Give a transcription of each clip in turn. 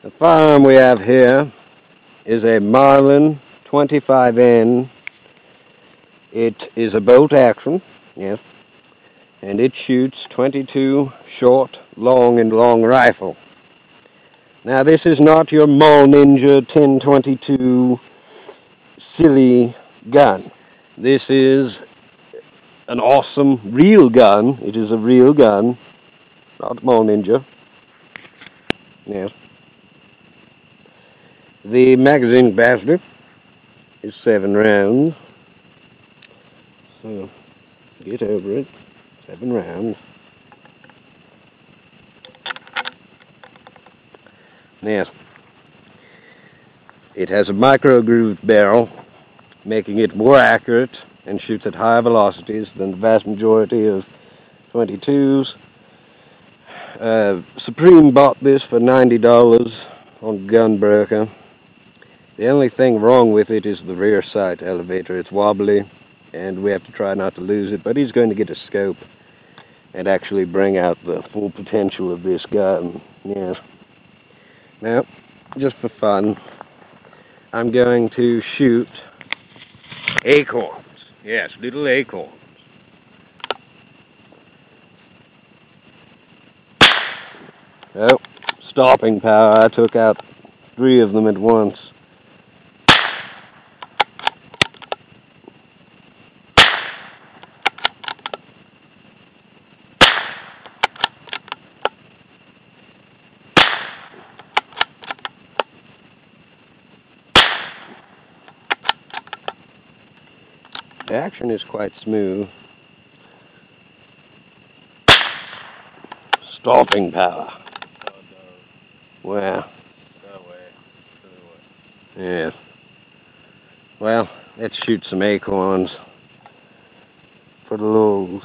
The firearm we have here is a Marlin 25N. It is a bolt action, yes, and it shoots 22 short, long, and long rifle. Now this is not your Mall Ninja 1022 silly gun. This is an awesome real gun. It is a real gun, not Mall Ninja. Yes. The magazine capacity is 7 rounds. So, get over it. 7 rounds. Yes. It has a micro-grooved barrel, making it more accurate and shoots at higher velocities than the vast majority of 22s. Supreme bought this for $90 on Gunbroker. The only thing wrong with it is the rear sight elevator. It's wobbly, and we have to try not to lose it, but he's going to get a scope and actually bring out the full potential of this gun. Yes. Now, just for fun, I'm going to shoot acorns. Yes, little acorns. Oh, stopping power. I took out 3 of them at once. The action is quite smooth. Stopping power. Well. Yes. Well, let's shoot some acorns for the lulz.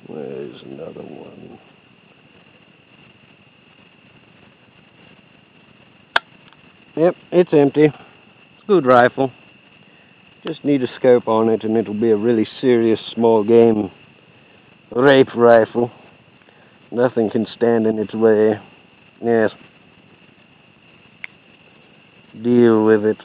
Where's another one? Yep, it's empty. It's a good rifle. Just need a scope on it and it'll be a really serious small game rape rifle. Nothing can stand in its way. Yes. Deal with it.